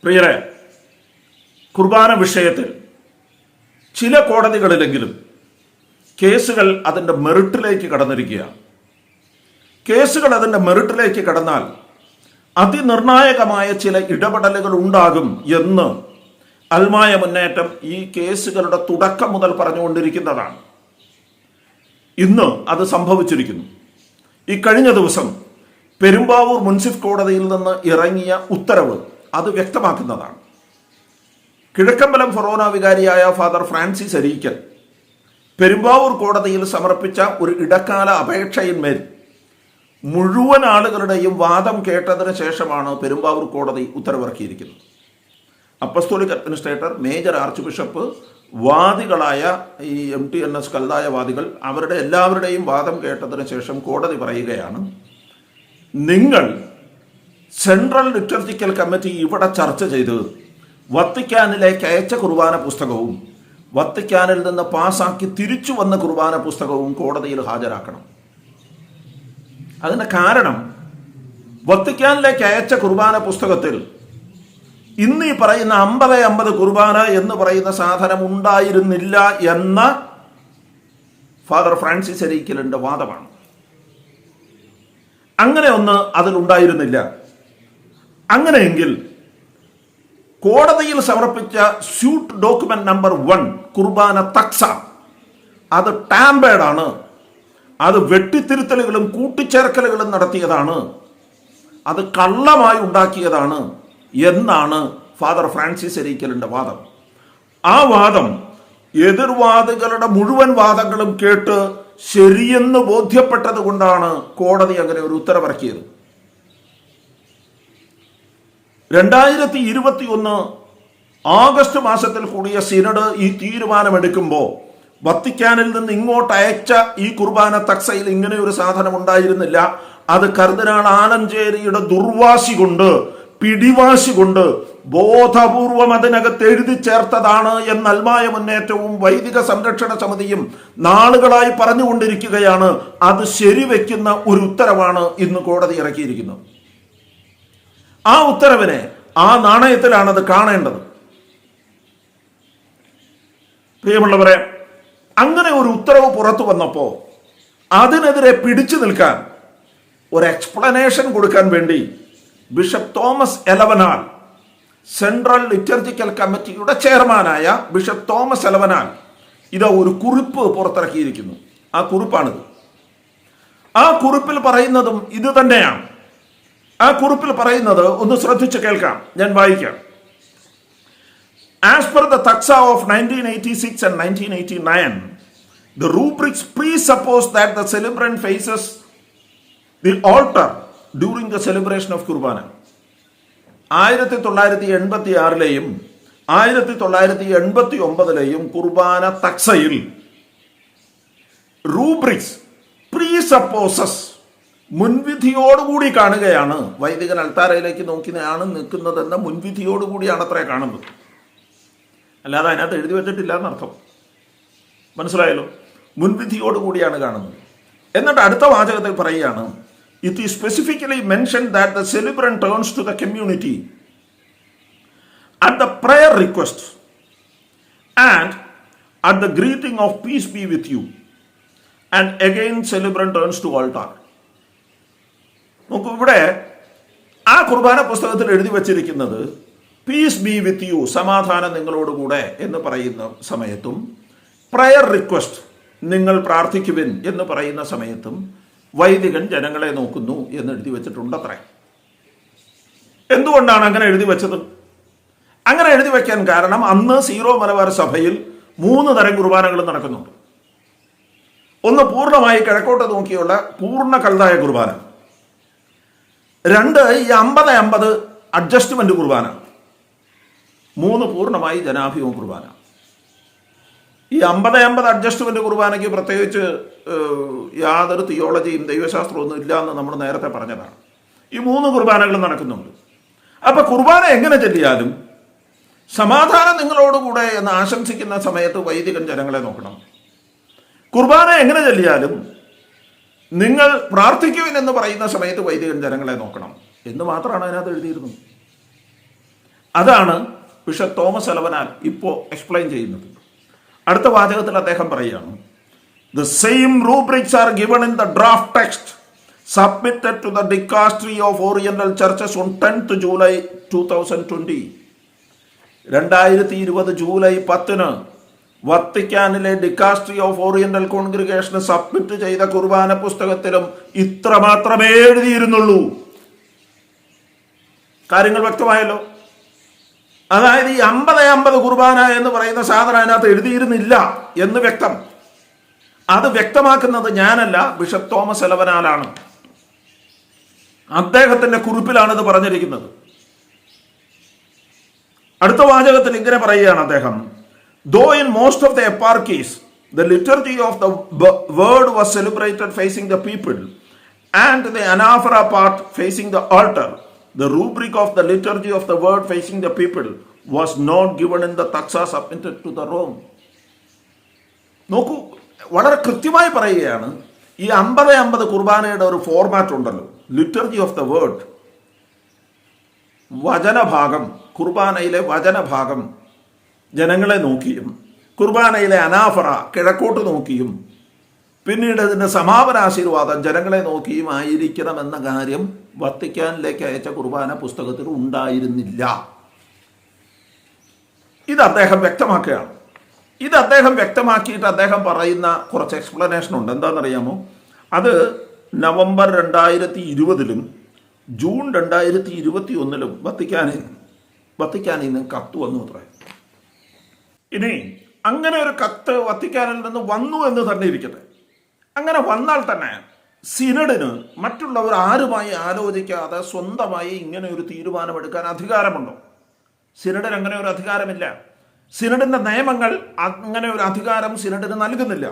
പ്രിയരെ, കുർബാന വിഷയത്തിൽ ചില കോടതികളിലെങ്കിലും കേസുകൾ അതിൻ്റെ മെറിറ്റിലേക്ക് കടന്നിരിക്കുകയാണ്. കേസുകൾ അതിൻ്റെ മെറിറ്റിലേക്ക് കടന്നാൽ അതിനിർണായകമായ ചില ഇടപെടലുകൾ ഉണ്ടാകും എന്ന് അൽമായ മുന്നേറ്റം ഈ കേസുകളുടെ തുടക്കം മുതൽ പറഞ്ഞുകൊണ്ടിരിക്കുന്നതാണ്. ഇന്ന് അത് സംഭവിച്ചിരിക്കുന്നു. ഈ കഴിഞ്ഞ ദിവസം പെരുമ്പാവൂർ മുൻസിഫ് കോടതിയിൽ നിന്ന് ഇറങ്ങിയ ഉത്തരവ് അത് വ്യക്തമാക്കുന്നതാണ്. കിഴക്കമ്പലം ഫൊറോന വികാരിയായ ഫാദർ ഫ്രാൻസിസ് അരീക്കൽ പെരുമ്പാവൂർ കോടതിയിൽ സമർപ്പിച്ച ഒരു ഇടക്കാല അപേക്ഷയിന്മേൽ മുഴുവൻ ആളുകളുടെയും വാദം കേട്ടതിന് ശേഷമാണ് പെരുമ്പാവൂർ കോടതി ഉത്തരവിറക്കിയിരിക്കുന്നത്. Apostolic administrator, major archbishop, വാദികളായ ഈ MTNS കൽതായ വാദികൾ, അവരുടെ എല്ലാവരുടെയും വാദം കേട്ടതിന് ശേഷം കോടതി പറയുകയാണ്, നിങ്ങൾ സെൻട്രൽ ലിറ്റർജിക്കൽ കമ്മിറ്റി ഇവിടെ ചർച്ച ചെയ്ത് വത്തിക്കാനിലേക്ക് അയച്ച കുർബാന പുസ്തകവും വത്തിക്കാനിൽ നിന്ന് പാസാക്കി തിരിച്ചു വന്ന കുർബാന പുസ്തകവും കോടതിയിൽ ഹാജരാക്കണം. അതിൻ്റെ കാരണം, വത്തിക്കാനിലേക്ക് അയച്ച കുർബാന പുസ്തകത്തിൽ ഇന്ന് ഈ പറയുന്ന 50-50 കുർബാന എന്ന് പറയുന്ന സാധനം ഉണ്ടായിരുന്നില്ല എന്ന ഫാദർ ഫ്രാൻസിസ് അരീക്കലിന്റെ വാദമാണ്. അങ്ങനെ ഒന്ന് അതിലുണ്ടായിരുന്നില്ല. അങ്ങനെയെങ്കിൽ കോടതിയിൽ സമർപ്പിച്ച സ്യൂട്ട് ഡോക്യുമെന്റ് നമ്പർ 1 കുർബാന തക്സ അത് ടാമ്പേഡാണ്, അത് വെട്ടിത്തിരുത്തലുകളും കൂട്ടിച്ചേർക്കലുകളും നടത്തിയതാണ്, അത് കള്ളമായി ഉണ്ടാക്കിയതാണ് എന്നാണ് ഫാദർ ഫ്രാൻസിസ് അരീക്കലിന്റെ വാദം. ആ വാദം എതിർവാദികളുടെ മുഴുവൻ വാദങ്ങളും കേട്ട് ശരിയെന്ന് ബോധ്യപ്പെട്ടത് കൊണ്ടാണ് കോടതി അങ്ങനെ ഒരു ഉത്തരവിറക്കിയത്. 2021 ആഗസ്റ്റ് മാസത്തിൽ കൂടിയ സിനഡ് ഈ തീരുമാനമെടുക്കുമ്പോൾ വത്തിക്കാനിൽ നിന്ന് ഇങ്ങോട്ട് അയച്ച ഈ കുർബാന തക്സയിൽ ഇങ്ങനെ ഒരു സാധനം ഉണ്ടായിരുന്നില്ല, അത് കർദിനാൾ ആലഞ്ചേരിയുടെ ദുർവാശി കൊണ്ട്, പിടിവാശി കൊണ്ട് ബോധപൂർവം അതിനകത്ത് എഴുതി ചേർത്തതാണ് എന്ന് അൽമായ മുന്നേറ്റവും വൈദിക സംരക്ഷണ സമിതിയും നാളുകളായി പറഞ്ഞുകൊണ്ടിരിക്കുകയാണ്. അത് ശരിവെക്കുന്ന ഒരു ഉത്തരവാണ് ഇന്ന് കോടതി ഇറക്കിയിരിക്കുന്നത്. ആ ഉത്തരവിനെ ആ നാണയത്തിലാണ് അത് കാണേണ്ടത്. പ്രിയമുള്ളവരെ, അങ്ങനെ ഒരു ഉത്തരവ് പുറത്തു വന്നപ്പോൾ അതിനെതിരെ പിടിച്ചു നിൽക്കാൻ, ഒരു എക്സ്പ്ലനേഷൻ കൊടുക്കാൻ വേണ്ടി ബിഷപ്പ് തോമസ് എലവനാൽ, സെൻട്രൽ ലിറ്റർജിക്കൽ കമ്മിറ്റിയുടെ ചെയർമാനായ ബിഷപ്പ് തോമസ് എലവനാൽ ഇത് ഒരു കുറിപ്പ് പുറത്തിറക്കിയിരിക്കുന്നു. ആ കുറിപ്പാണിത്. ആ കുറിപ്പിൽ പറയുന്നതും ഇത് തന്നെയാണ്. ആ കുറിപ്പിൽ പറയുന്നത് ഒന്ന് ശ്രദ്ധിച്ച് കേൾക്കാം, ഞാൻ വായിക്കാം. As per the taxa of 1986 and 1989, the rubrics presuppose that the celebrant faces the altar during the celebration of Kurbana. 1986-ലെയും 1989-ലെയും കുർബാന തക്സയിൽ റൂബ്രിക്സ് പ്രീസപ്പോസസ് മുൻവിധിയോടുകൂടി കാണുകയാണ്. വൈദികൻ അൾത്താരയിലേക്ക് നോക്കിയാണ് നിൽക്കുന്നതെന്ന മുൻവിധിയോടുകൂടിയാണ് അത്രേ കാണുന്നത്, അല്ലാതെ അതിനകത്ത് എഴുതി വെച്ചിട്ടില്ല എന്നർത്ഥം. മനസ്സിലായല്ലോ? മുൻവിധിയോടുകൂടിയാണ് കാണുന്നത്. എന്നിട്ട് അടുത്ത വാചകത്തിൽ പറയുകയാണ്, it is specifically mentioned that the celebrant turns to the community at the prayer request and at the greeting of peace be with you, and again celebrant turns to altar. നോക്കൂ, ഇവിടെ ആ കുർബാന പുസ്തകത്തിൽ എഴുതി വച്ചിരിക്കുന്നത് പീസ് ബി വിത്ത് യു, സമാധാനം നിങ്ങളോടുകൂടെ എന്ന് പറയുന്ന സമയത്തും, പ്രയർ റിക്വസ്റ്റ്, നിങ്ങൾ പ്രാർത്ഥിക്കുവിൻ എന്ന് പറയുന്ന സമയത്തും വൈദികൻ ജനങ്ങളെ നോക്കുന്നു എന്ന് എഴുതി വെച്ചിട്ടുണ്ടത്രേ. എന്തുകൊണ്ടാണ് അങ്ങനെ എഴുതി വെച്ചത്? അങ്ങനെ എഴുതി വെക്കാൻ കാരണം, അന്ന് സീറോ മലബാർ സഭയിൽ 3 തരം കുർബാനകൾ നടക്കുന്നുണ്ട്. ഒന്ന് പൂർണ്ണമായി കിഴക്കോട്ട് നോക്കിയുള്ള പൂർണ്ണ കൽതായ കുർബാന. 2 ഈ 50-50 അഡ്ജസ്റ്റ്മെന്റ് കുർബാന. 3 പൂർണ്ണമായി ജനാഭിമുഖ കുർബാന. ഈ 50-50 അഡ്ജസ്റ്റ്മെന്റ് കുർബാനയ്ക്ക് പ്രത്യേകിച്ച് യാതൊരു തിയോളജിയും ദൈവശാസ്ത്രവും ഒന്നും ഇല്ല എന്ന് നമ്മൾ നേരത്തെ പറഞ്ഞതാണ്. ഈ 3 കുർബാനകൾ നടക്കുന്നുണ്ട്. അപ്പൊ കുർബാന എങ്ങനെ ചൊല്ലിയാലും സമാധാനം നിങ്ങളോടുകൂടെ എന്ന് ആശംസിക്കുന്ന സമയത്ത് വൈദികൻ ജനങ്ങളെ നോക്കണം. കുർബാന എങ്ങനെ ചൊല്ലിയാലും നിങ്ങൾ പ്രാർത്ഥിക്കുവിൻ എന്ന് പറയുന്ന സമയത്ത് വൈദികൻ ജനങ്ങളെ നോക്കണം എന്ന് മാത്രമാണ് അതിനകത്ത് എഴുതിയിരുന്നത്. അതാണ് ബിഷപ്പ് തോമസ് എലവനാൽ ഇപ്പോൾ എക്സ്പ്ലെയിൻ ചെയ്യുന്നത്. അടുത്ത വാചകത്തിൽ അദ്ദേഹം പറയുകയാണ്, The same rubrics are given in the draft text submitted to the Dicastery of Oriental Churches on 10th July 2020. 2020 July 10 വത്തിക്കാനിലെ ഡിക്കാസ്ട്രി ഓഫ് ഓറിയന്റൽ കോൺഗ്രിഗേഷന് സബ്മിറ്റ് ചെയ്ത കുർബാന പുസ്തകത്തിലും ഇത്ര മാത്രമേ എഴുതിയിരുന്നുള്ളൂ. കാര്യങ്ങൾ വ്യക്തമായല്ലോ. അതായത് ഈ 50-50 കുർബാന എന്ന് പറയുന്ന സാധനം അതിനകത്ത് എഴുതിയിരുന്നില്ല എന്ന് വ്യക്തം. അത് വ്യക്തമാക്കുന്നത് ഞാനല്ല, ബിഷപ്പ് തോമസ് എലവനാലാണ്. അദ്ദേഹത്തിന്റെ കുറിപ്പിലാണ് ഇത് പറഞ്ഞിരിക്കുന്നത്. അടുത്ത വാചകത്തിൽ ഇങ്ങനെ പറയുകയാണ് അദ്ദേഹം, Though in most of the eparchies the liturgy of the word was celebrated facing the people and the anaphora part facing the altar, the rubric of the liturgy of the word facing the people was not given in the taxa submitted to the Rome. നോക്കൂ, വളരെ കൃത്യമായി പറയുകയാണ്, ഈ 50-50 കുർബാനയുടെ ഒരു format ഉണ്ടല്ലോ, liturgy of the word, വചനഭാഗം, കുർബാനയിലെ വചനഭാഗം ജനങ്ങളെ നോക്കിയും കുർബാനയിലെ അനാഫറ കിഴക്കോട്ട് നോക്കിയും പിന്നീട് ഇതിൻ്റെ സമാപനാശീർവാദം ജനങ്ങളെ നോക്കിയും ആയിരിക്കണമെന്ന കാര്യം വത്തിക്കാനിലേക്ക് അയച്ച കുർബാന പുസ്തകത്തിൽ ഉണ്ടായിരുന്നില്ല. ഇത് അദ്ദേഹം വ്യക്തമാക്കുകയാണ്. ഇത് അദ്ദേഹം വ്യക്തമാക്കിയിട്ട് അദ്ദേഹം പറയുന്ന കുറച്ച് എക്സ്പ്ലനേഷൻ ഉണ്ട്. എന്താണെന്നറിയാമോ? അത് നവംബർ 2020 ജൂൺ 2021 വത്തിക്കാനിൽ നിന്ന് കത്ത് വന്നു അത്രേ. ഇനി അങ്ങനെ ഒരു കത്ത് വത്തിക്കാനിൽ നിന്ന് വന്നു എന്ന് തന്നെ ഇരിക്കട്ടെ. അങ്ങനെ വന്നാൽ തന്നെ സിനഡിന് മറ്റുള്ളവർ ആരുമായി ആലോചിക്കാതെ സ്വന്തമായി ഇങ്ങനെ ഒരു തീരുമാനമെടുക്കാൻ അധികാരമുണ്ടോ? സിനഡിന് അങ്ങനെ ഒരു അധികാരമില്ല. സിനഡിന്റെ നിയമങ്ങൾ അങ്ങനെ ഒരു അധികാരം സിനഡിന് നൽകുന്നില്ല.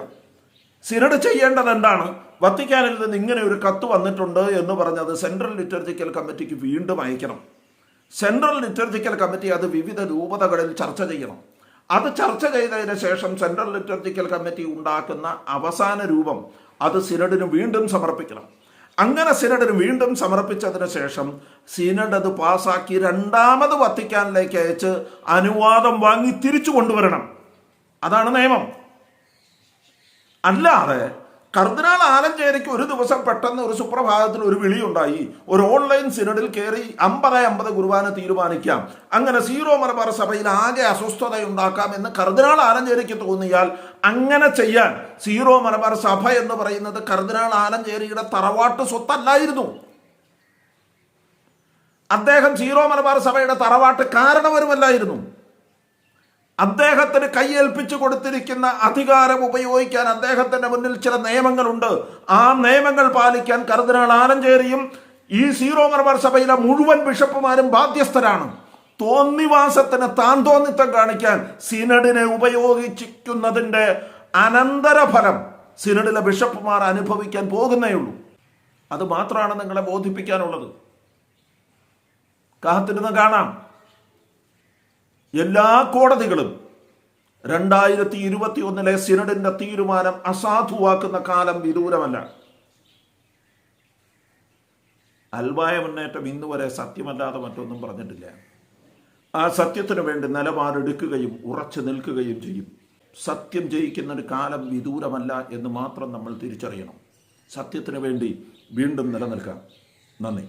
സിനഡ് ചെയ്യേണ്ടത് എന്താണ്? വത്തിക്കാനിൽ നിന്ന് ഇങ്ങനെ ഒരു കത്ത് വന്നിട്ടുണ്ട് എന്ന് പറഞ്ഞത് സെൻട്രൽ ലിറ്റർജിക്കൽ കമ്മിറ്റിക്ക് വീണ്ടും അയക്കണം. സെൻട്രൽ ലിറ്റർജിക്കൽ കമ്മിറ്റി അത് വിവിധ രൂപതകളിൽ ചർച്ച ചെയ്യണം. അത് ചർച്ച ചെയ്തതിന് ശേഷം സെൻട്രൽ ലിറ്റർജിക്കൽ കമ്മിറ്റി ഉണ്ടാക്കുന്ന അവസാന രൂപം അത് സിനഡിന് വീണ്ടും സമർപ്പിക്കണം. അങ്ങനെ സിനഡിന് വീണ്ടും സമർപ്പിച്ചതിന് ശേഷം സിനഡ് അത് പാസാക്കി രണ്ടാമത് വത്തിക്കാനിലേക്ക് അയച്ച് അനുവാദം വാങ്ങി തിരിച്ചു കൊണ്ടുവരണം. അതാണ് നിയമം. അല്ലാതെ കർദിനാൾ ആലഞ്ചേരിക്ക് ഒരു ദിവസം പെട്ടെന്ന് ഒരു സുപ്രഭാതത്തിൽ ഒരു വിളിയുണ്ടായി, ഒരു ഓൺലൈൻ സിനഡിൽ കയറി 50-50 കുർബാന തീരുമാനിക്കാം, അങ്ങനെ സീറോ മലബാർ സഭയിൽ ആകെ അസ്വസ്ഥതയുണ്ടാക്കാം എന്ന് കർദിനാൾ ആലഞ്ചേരിക്ക് തോന്നിയാൽ അങ്ങനെ ചെയ്യാൻ സീറോ മലബാർ സഭ എന്ന് പറയുന്നത് കർദിനാൾ ആലഞ്ചേരിയുടെ തറവാട്ട് സ്വത്തല്ലായിരുന്നു. അദ്ദേഹം സീറോ മലബാർ സഭയുടെ തറവാട്ട് കാരണവരുമല്ലായിരുന്നു. അദ്ദേഹത്തിന് കൈയേൽപ്പിച്ചു കൊടുത്തിരിക്കുന്ന അധികാരം ഉപയോഗിക്കാൻ അദ്ദേഹത്തിന്റെ മുന്നിൽ ചില നിയമങ്ങളുണ്ട്. ആ നിയമങ്ങൾ പാലിക്കാൻ കർദിനാൾ ആലഞ്ചേരിയും ഈ സീറോ മലബാർ സഭയിലെ മുഴുവൻ ബിഷപ്പുമാരും ബാധ്യസ്ഥരാണ്. തോന്നിവാസത്തിന് താന്തോന്നിത്തം കാണിക്കാൻ സിനഡിനെ ഉപയോഗിക്കുന്നതിന്റെ അനന്തരഫലം സിനഡിലെ ബിഷപ്പുമാർ അനുഭവിക്കാൻ പോകുന്നേയുള്ളൂ. അത് മാത്രമാണ് നിങ്ങളെ ബോധിപ്പിക്കാനുള്ളത്. കാത്തിരുന്ന് കാണാം. എല്ലാ കോടതികളും 2021 സിനഡിന്റെ തീരുമാനം അസാധുവാക്കുന്ന കാലം വിദൂരമല്ല. അൽമായ മുന്നേറ്റം ഇന്നുവരെ സത്യമല്ലാതെ മറ്റൊന്നും പറഞ്ഞിട്ടില്ല. ആ സത്യത്തിനു വേണ്ടി നിലപാടെടുക്കുകയും ഉറച്ചു നിൽക്കുകയും ചെയ്യും. സത്യം ജയിക്കുന്ന ഒരു കാലം വിദൂരമല്ല എന്ന് മാത്രം നമ്മൾ തിരിച്ചറിയണം. സത്യത്തിനു വേണ്ടി വീണ്ടും നിലനിൽക്കാം. നന്ദി.